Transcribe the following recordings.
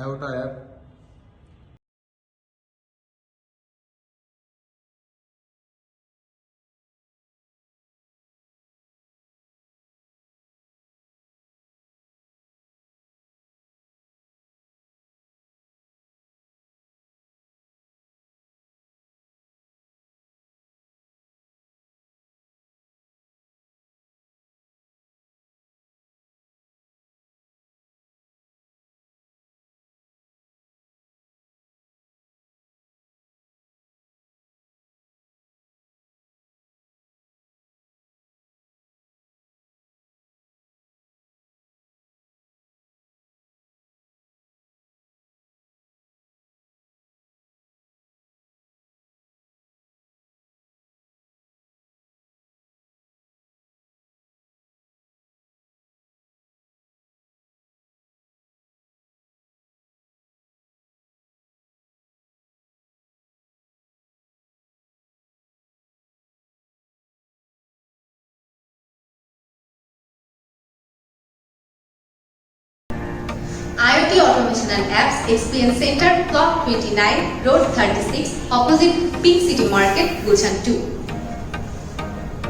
Iota app IoT Automation and Apps Experience Center, Plot 29, Road 36, opposite Pink City Market, Gulshan 2.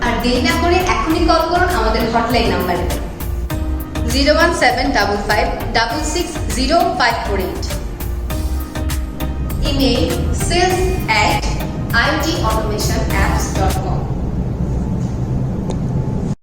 আর দেরি না করে এখনই call করুন আমাদের হটলাইন নাম্বারে 01755660548। Email sales@iotautomationapps.com